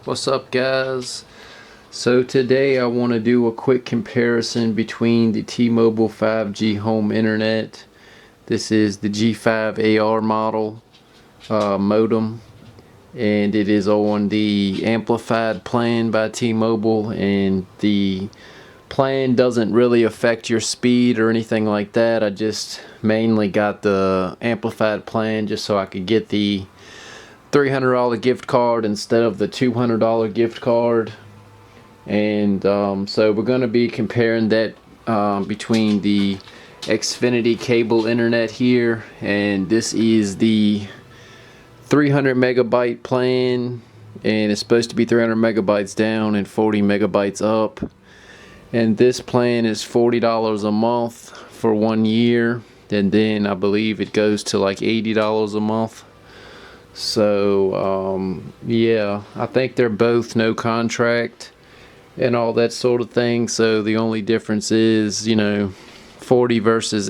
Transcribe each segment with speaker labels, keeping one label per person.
Speaker 1: What's up, guys? So today I want to do a quick comparison between the T-Mobile 5G home internet. This is the G5AR model modem, and it is on the amplified plan by T-Mobile, and the plan doesn't really affect your speed or anything like that. I just mainly got the amplified plan just so I could get the $300 gift card instead of the $200 gift card. And so we're going to be comparing that between the Xfinity cable internet here, and this is the 300 megabyte plan, and it's supposed to be 300 megabytes down and 40 megabytes up. And this plan is $40 a month for 1 year, and then I believe it goes to like $80 a month. So yeah, I think they're both no contract and all that sort of thing. So the only difference is, 40 versus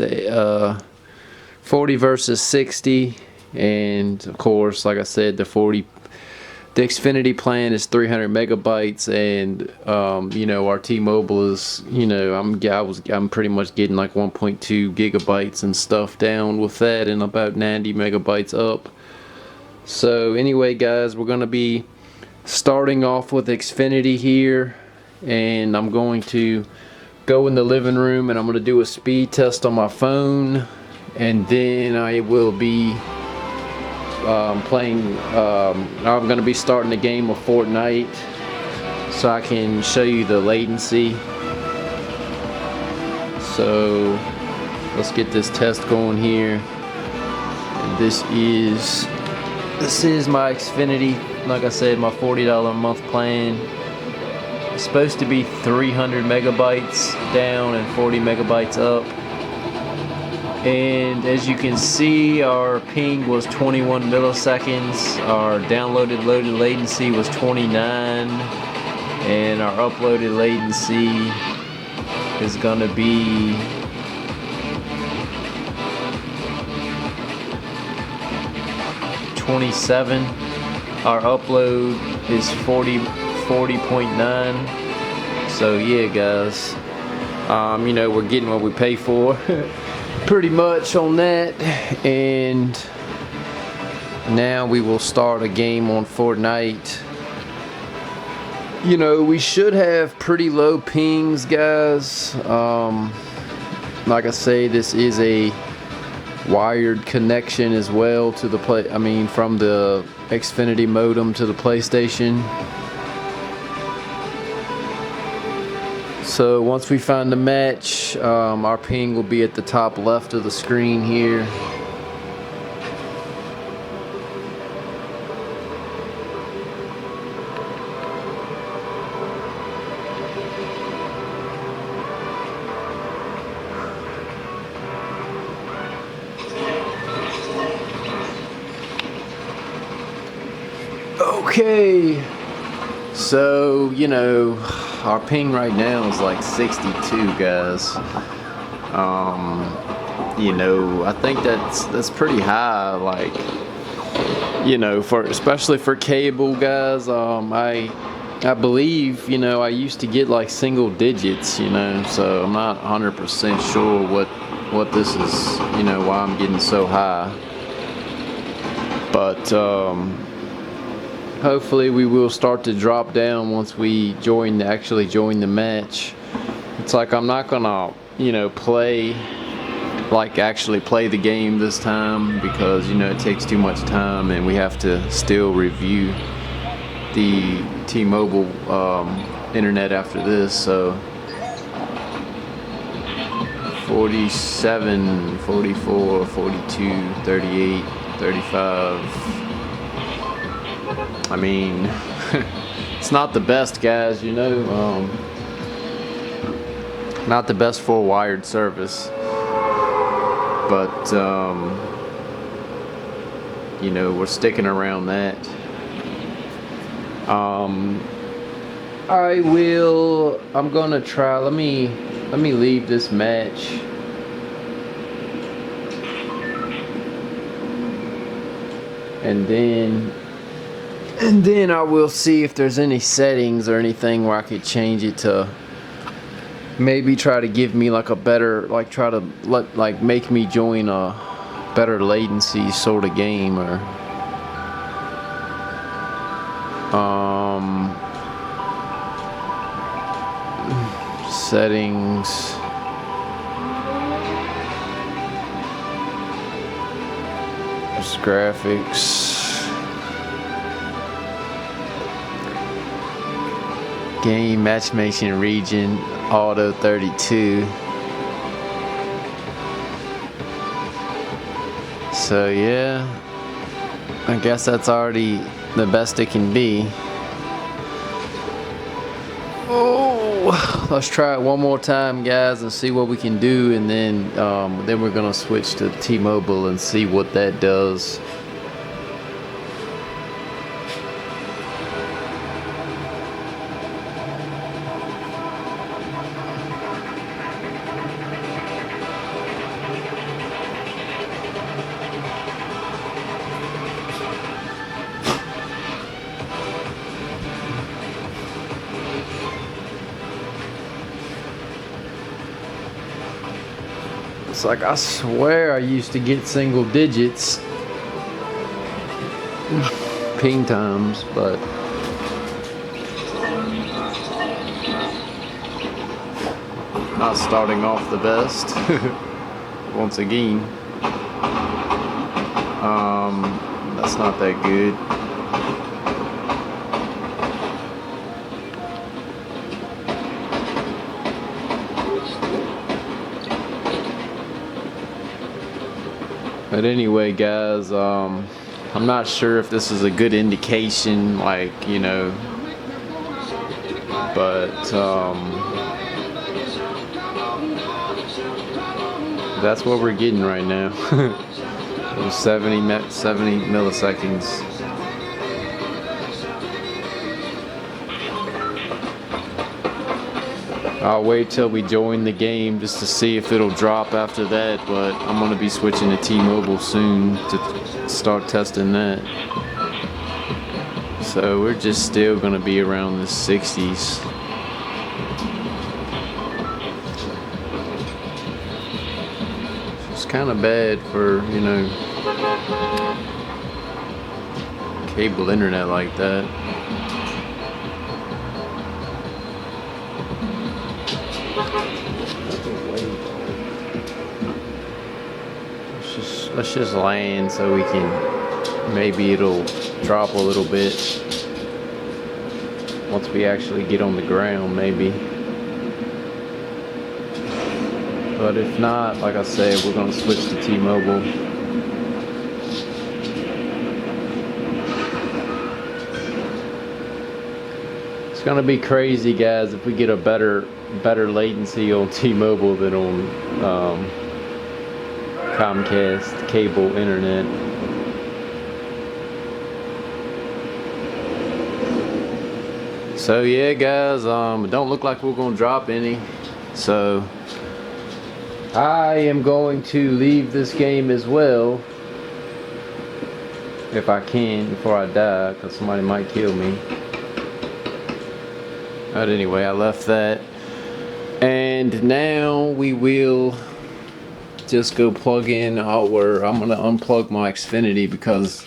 Speaker 1: 60, and of course, like I said, the Xfinity plan is 300 megabytes, and our T-Mobile is, I'm pretty much getting like 1.2 gigabytes and stuff down with that, and about 90 megabytes up. So anyway, guys, we're going to be starting off with Xfinity here, and I'm going to go in the living room and I'm going to do a speed test on my phone, and then I will be I'm going to be starting a game of Fortnite so I can show you the latency. So let's get this test going here. And this is my Xfinity, like I said, my $40 a month plan. It's supposed to be 300 megabytes down and 40 megabytes up. And as you can see, our ping was 21 milliseconds, our downloaded loaded latency was 29, and our uploaded latency is going to be 27. Our upload is 40.9. So yeah, guys, we're getting what we pay for pretty much on that. And now we will start a game on Fortnite. We should have pretty low pings, guys. Like I say, this is a wired connection as well to the from the Xfinity modem to the PlayStation. So once we find the match, our ping will be at the top left of the screen here. Okay, so our ping right now is like 62, guys. I think that's pretty high, like, especially for cable, guys. I believe, I used to get like single digits, so I'm not 100% sure what this is, why I'm getting so high. But hopefully we will start to drop down once we actually join the match. It's like I'm not gonna actually play the game this time, because it takes too much time, and we have to still review the T-Mobile internet after this. So 47, 44, 42, 38, 35. I mean, it's not the best, guys, not the best for a wired service, but we're sticking around that. I'm gonna try, let me leave this match, and then And then I will see if there's any settings or anything where I could change it to maybe try to give me like a better, like try to like make me join a better latency sort of game, or settings. Just graphics. Game matchmaking region auto 32. So yeah, I guess that's already the best it can be. Oh, let's try it one more time, guys, and see what we can do, and then we're gonna switch to T-Mobile and see what that does. It's like, I swear I used to get single digits ping times, but not starting off the best. Once again, that's not that good. But anyway, guys, I'm not sure if this is a good indication, like, you know, but that's what we're getting right now. 70 milliseconds. I'll wait till we join the game just to see if it'll drop after that, but I'm going to be switching to T-Mobile soon to start testing that. So we're just still going to be around the 60s. It's kind of bad for, you know, cable internet like that. Let's just land so we can, maybe it'll drop a little bit once we actually get on the ground, maybe. But if not, like I said, we're going to switch to T-Mobile. It's going to be crazy, guys, if we get a better latency on T-Mobile than on Comcast cable internet. So yeah, guys, it don't look like we're gonna drop any, so I am going to leave this game as well if I can before I die, because somebody might kill me. But anyway, I left that, and now we will just go plug in our, I'm gonna unplug my Xfinity because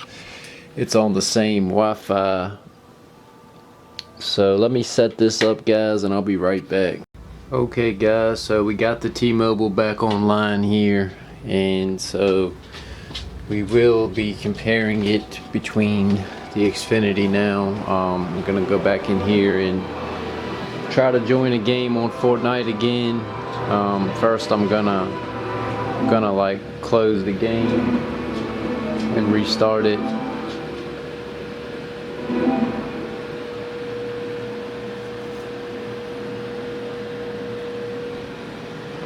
Speaker 1: it's on the same Wi-Fi. So let me set this up, guys, and I'll be right back. Okay, guys, so we got the T-Mobile back online here, and so we will be comparing it between the Xfinity now. I'm gonna go back in here and try to join a game on Fortnite again. First I'm gonna like close the game and restart it.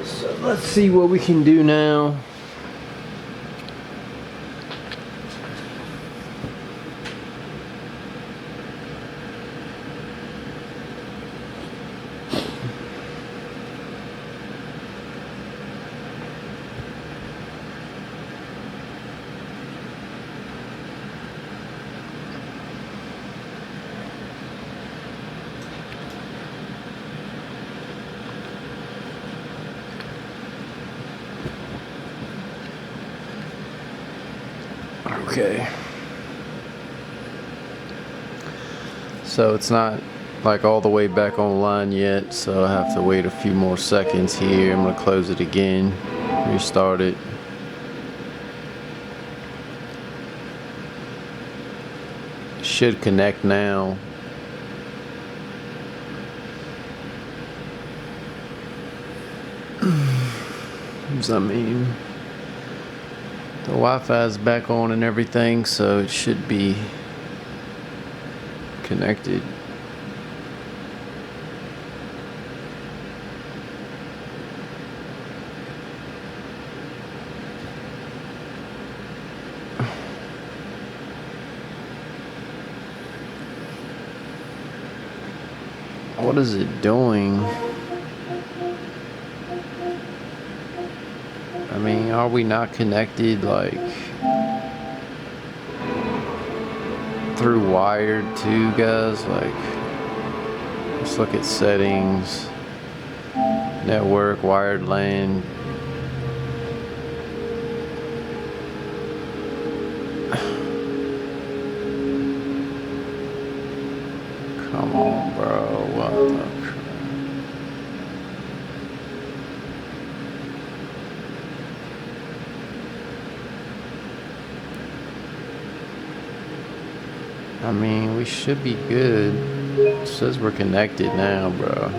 Speaker 1: So let's see what we can do now. Okay. So it's not like all the way back online yet, so I have to wait a few more seconds here. I'm gonna close it again, restart it. Should connect now. What does that mean? The Wi-Fi is back on and everything, so it should be connected. What is it doing? I mean, are we not connected like through wired too, guys? Like, let's look at settings, network, wired LAN. Come on, bro. What the crap? I mean, we should be good. It says we're connected now, bro.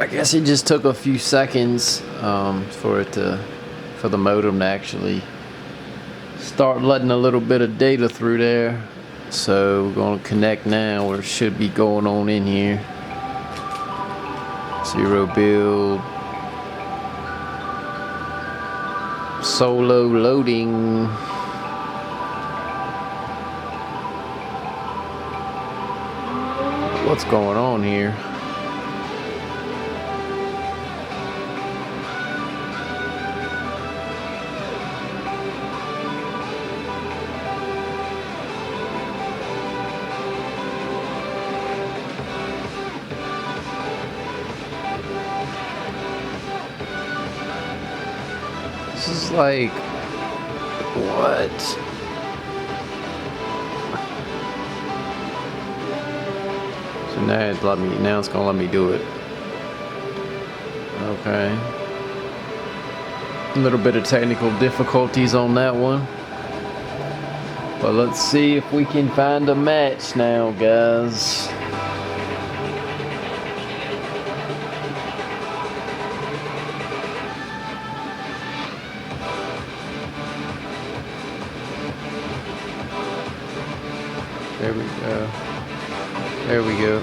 Speaker 1: I guess it just took a few seconds for the modem to actually start letting a little bit of data through there. So we're going to connect now, or it should be going on in here. 0 build. Solo loading. What's going on here? This is like, what? So now it's gonna let me do it. Okay. A little bit of technical difficulties on that one. But let's see if we can find a match now, guys. There we go. There we go.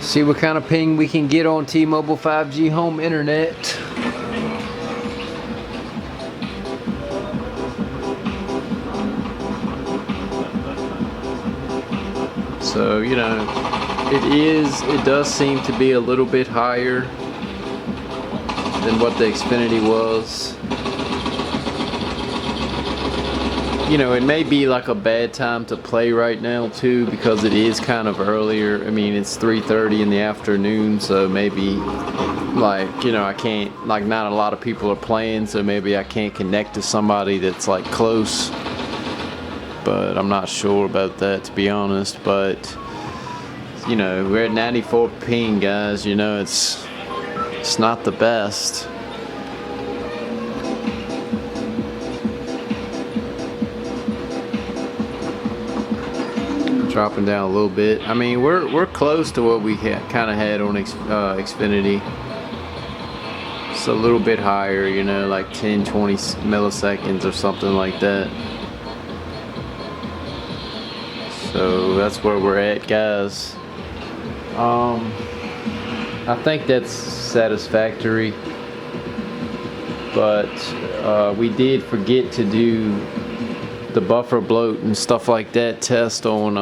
Speaker 1: See what kind of ping we can get on T-Mobile 5G home internet. So, you know, it does seem to be a little bit higher than what the Xfinity was. You know, it may be like a bad time to play right now too, because it is kind of earlier. I mean, it's 3:30 in the afternoon, so maybe, like, you know, I can't, like, not a lot of people are playing, so maybe I can't connect to somebody that's like close. But I'm not sure about that, to be honest. But, you know, we're at 94 ping, guys. You know, it's not the best. Dropping down a little bit. I mean, we're close to what we kind of had on Xfinity. It's a little bit higher, you know, like 10-20 milliseconds or something like that. So that's where we're at, guys. I think that's satisfactory, but we did forget to do the buffer bloat and stuff like that test on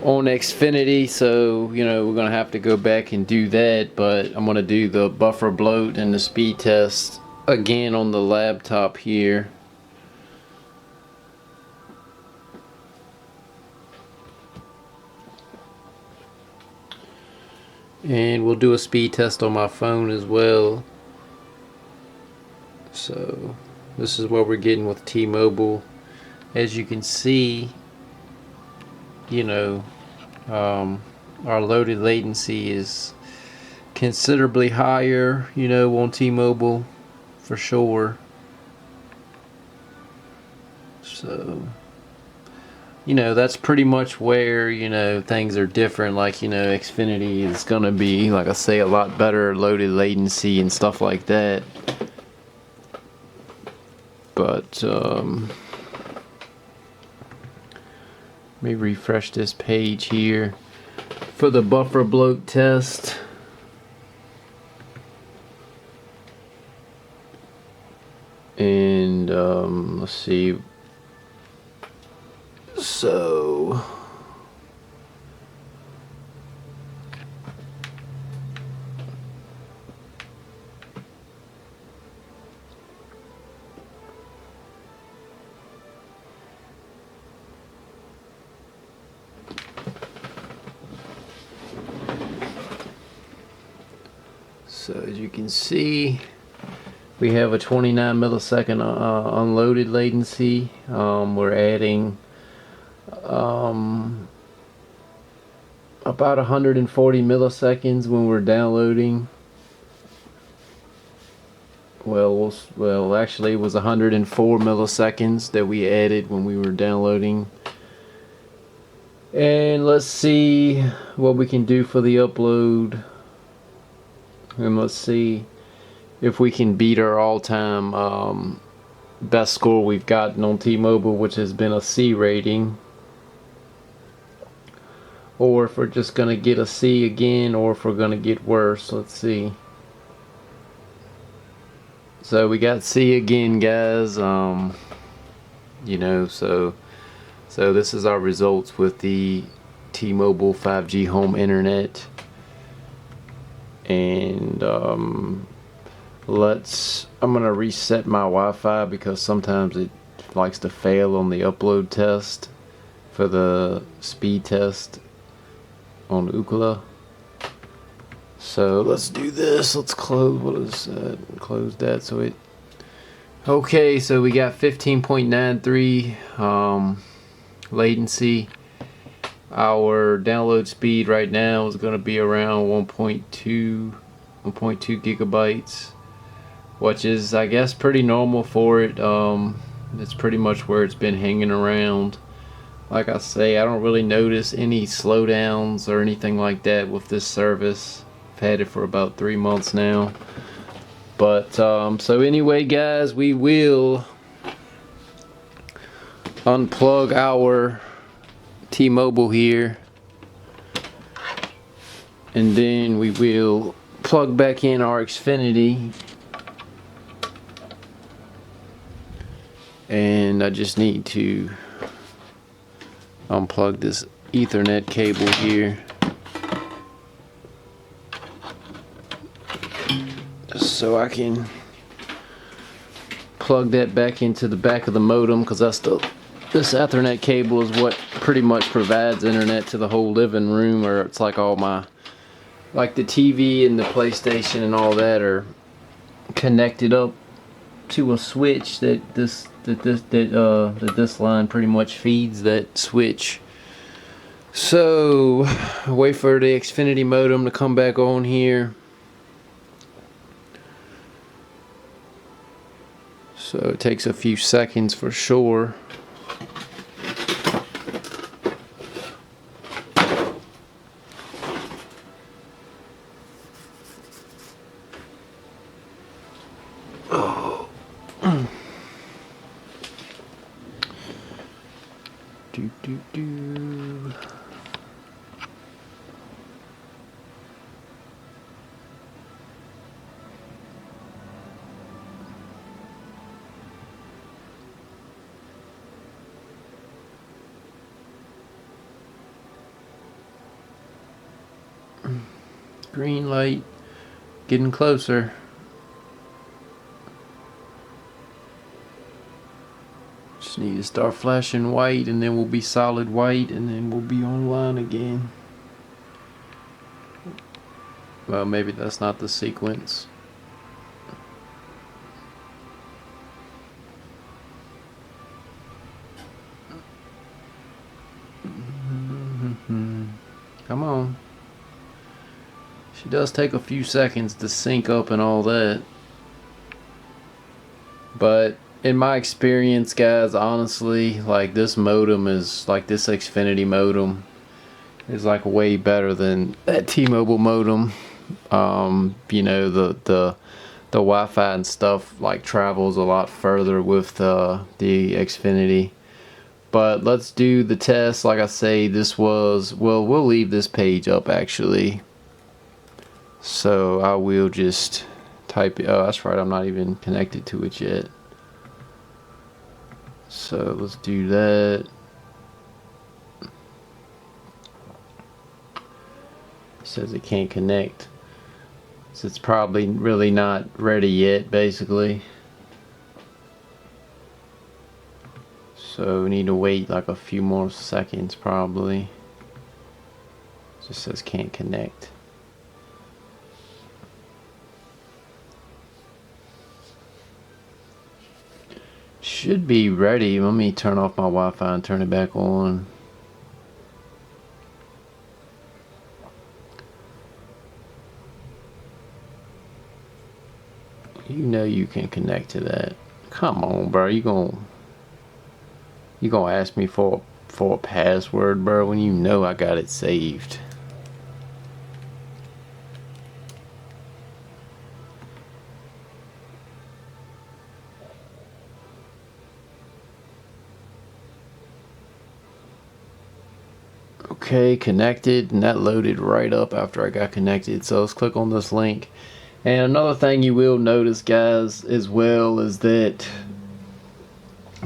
Speaker 1: Xfinity, so, you know, we're gonna have to go back and do that. But I'm gonna do the buffer bloat and the speed test again on the laptop here. And we'll do a speed test on my phone as well. So this is what we're getting with T-Mobile. As you can see, you know, our loaded latency is considerably higher, you know, on T-Mobile for sure. So, you know, that's pretty much where, you know, things are different. Like, you know, Xfinity is going to be, like I say, a lot better loaded latency and stuff like that. But, let me refresh this page here for the buffer bloat test. And let's see. So as you can see, we have a 29 millisecond unloaded latency. We're adding about 140 milliseconds when we're downloading. Well, actually, it was 104 milliseconds that we added when we were downloading. And let's see what we can do for the upload. And let's see if we can beat our all-time best score we've gotten on T-Mobile, which has been a C rating. Or if we're just going to get a C again, or if we're going to get worse. Let's see. So we got C again, guys. You know, so this is our results with the T-Mobile 5G home internet. And I'm gonna reset my Wi-Fi because sometimes it likes to fail on the upload test for the speed test on Ookla. So let's do this. Let's close. What is that? Close that. So it. Okay, so we got 15.93 latency. Our download speed right now is going to be around 1.2 gigabytes, which is, I guess, pretty normal for it. It's pretty much where it's been hanging around. Like I say, I don't really notice any slowdowns or anything like that with this service. I've had it for about 3 months now. But so anyway, guys, we will unplug our T-Mobile here, and then we will plug back in our Xfinity. And I just need to unplug this Ethernet cable here, so I can plug that back into the back of the modem, because this Ethernet cable is what pretty much provides internet to the whole living room, or it's like all my, like the TV and the PlayStation and all that are connected up to a switch that this line pretty much feeds that switch. So wait for the Xfinity modem to come back on here. So it takes a few seconds for sure. Green light, getting closer. Just need to start flashing white, and then we'll be solid white, and then we'll be online again. Well, maybe that's not the sequence. Come on. She does take a few seconds to sync up and all that. But in my experience, guys, honestly, like this modem is like this Xfinity modem is like way better than that T-Mobile modem. You know, the Wi-Fi and stuff like travels a lot further with the Xfinity. But let's do the test. Like I say, this was, well, we'll leave this page up actually. So I will just type it. Oh, that's right, I'm not even connected to it yet. So let's do that. It says it can't connect. So it's probably really not ready yet, basically. So we need to wait like a few more seconds probably. It just says can't connect. Should be ready. Let me turn off my Wi-Fi and turn it back on. You know you can connect to that. Come on, bro. You gonna ask me for a password, bro, when you know I got it saved. Okay, connected, and that loaded right up after I got connected. So let's click on this link. And another thing you will notice, guys, as well, is that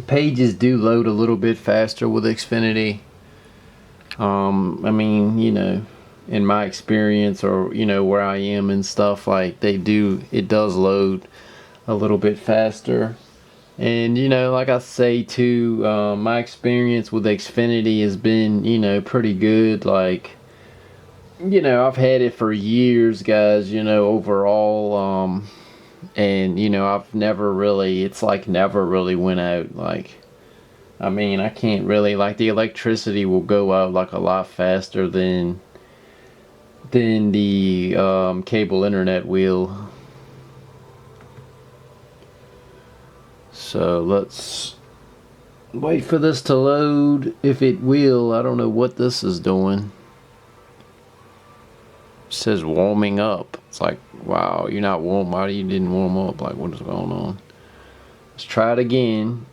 Speaker 1: pages do load a little bit faster with Xfinity. I mean, you know, in my experience, or you know, where I am and stuff, like it does load a little bit faster. And you know, like I say too, my experience with Xfinity has been, you know, pretty good. Like, you know, I've had it for years, guys, you know, overall. And you know, I've never really, it's like never really went out. Like, I mean, I can't really, like, the electricity will go out like a lot faster than the cable internet will. So let's wait for this to load, if it will. I don't know what this is doing. It says warming up. It's like, wow, you're not warm. Why you didn't warm up? Like, what is going on? Let's try it again.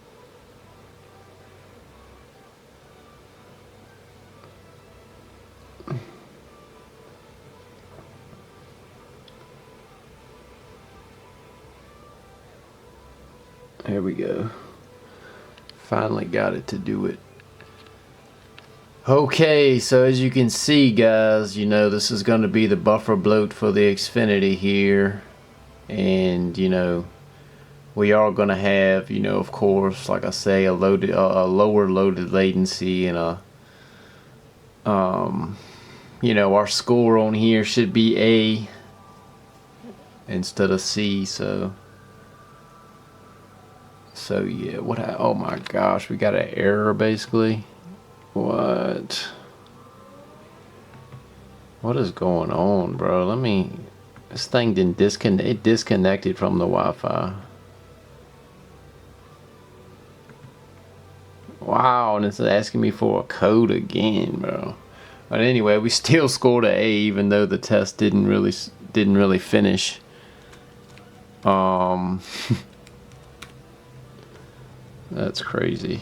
Speaker 1: There we go. Finally got it to do it. Okay, so as you can see, guys, you know, this is going to be the buffer bloat for the Xfinity here. And, you know, we are going to have, you know, of course, like I say, a lower loaded latency, and you know, our score on here should be A instead of C. So yeah, oh my gosh, we got an error basically. What is going on, bro? This thing didn't disconnect. It disconnected from the Wi-Fi. Wow, and it's asking me for a code again, bro. But anyway, we still scored an A, even though the test didn't really finish. That's crazy.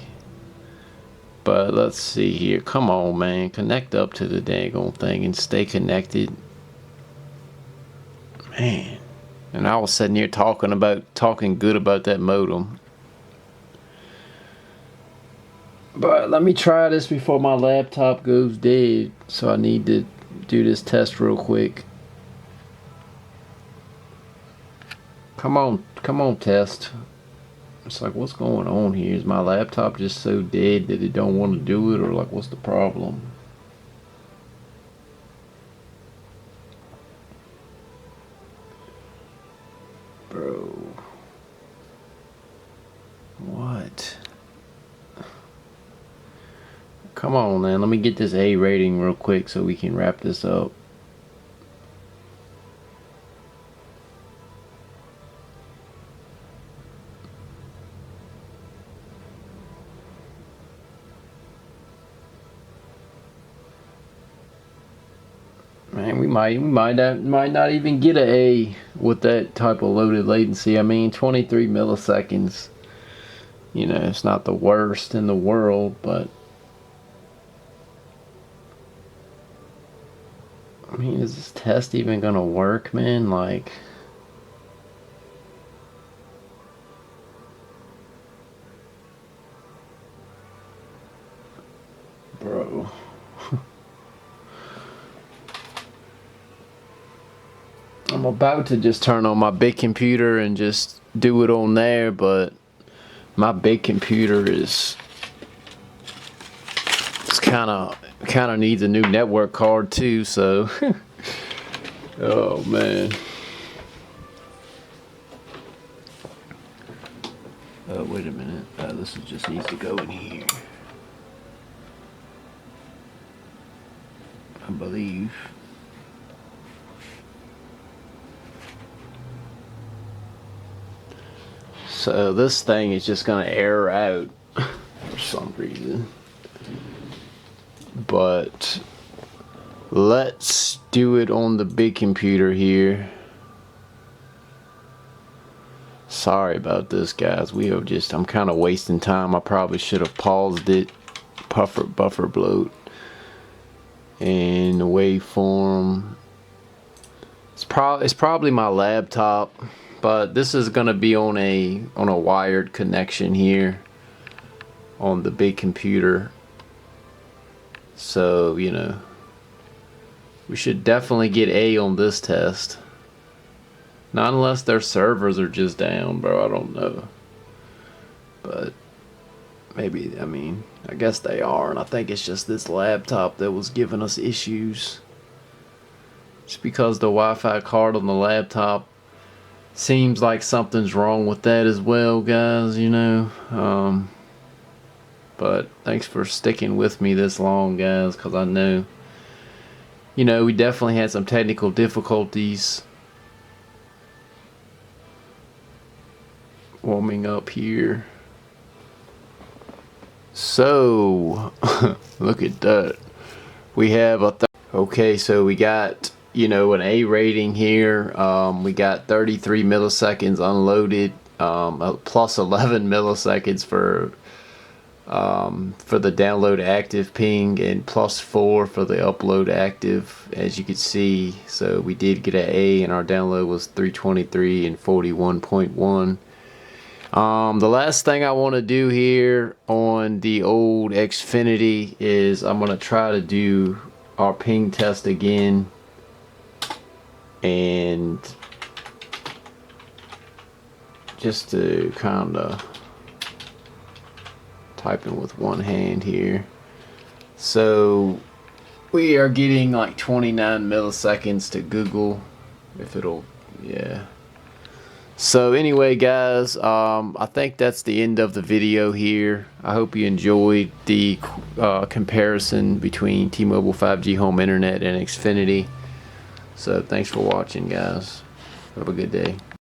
Speaker 1: But let's see here. Come on, man. Connect up to the daggone thing and stay connected. Man. And I was sitting here talking good about that modem. But let me try this before my laptop goes dead. So I need to do this test real quick. Come on, test. It's like, what's going on here? Is my laptop just so dead that it don't want to do it, or like, what's the problem? Come on, man. Let me get this A rating real quick so we can wrap this up. Man, we might not even get an A with that type of loaded latency. I mean, 23 milliseconds. You know, it's not the worst in the world, but I mean, is this test even gonna work, man? Like, bro. I'm about to just turn on my big computer and just do it on there, but my big computer is kind of needs a new network card too, so oh man. Oh, wait a minute. This just needs to go in here, I believe. So this thing is just gonna error out for some reason. But let's do it on the big computer here. Sorry about this, guys. I'm kind of wasting time. I probably should have paused it. Bufferbloat and the waveform. It's probably my laptop, but this is gonna be on a wired connection here on the big computer. So, you know, we should definitely get A on this test. Not unless their servers are just down, bro. I don't know. But maybe, I mean, I guess they are. And I think it's just this laptop that was giving us issues. Just because the Wi-Fi card on the laptop seems like something's wrong with that as well, guys, you know. But thanks for sticking with me this long, guys, because I know, you know, we definitely had some technical difficulties warming up here. So, look at that. We have okay, so we got, you know, an A rating here. We got 33 milliseconds unloaded, plus 11 milliseconds for the download active ping, and plus 4 for the upload active, as you can see. So we did get an A, and our download was 323 and 41.1. The last thing I want to do here on the old Xfinity is I'm going to try to do our ping test again, and just to kind of typing with one hand here. So we are getting like 29 milliseconds to Google, if it'll, yeah. So anyway, guys, I think that's the end of the video here. I hope you enjoyed the comparison between T-Mobile 5G home internet and Xfinity. So thanks for watching, guys. Have a good day.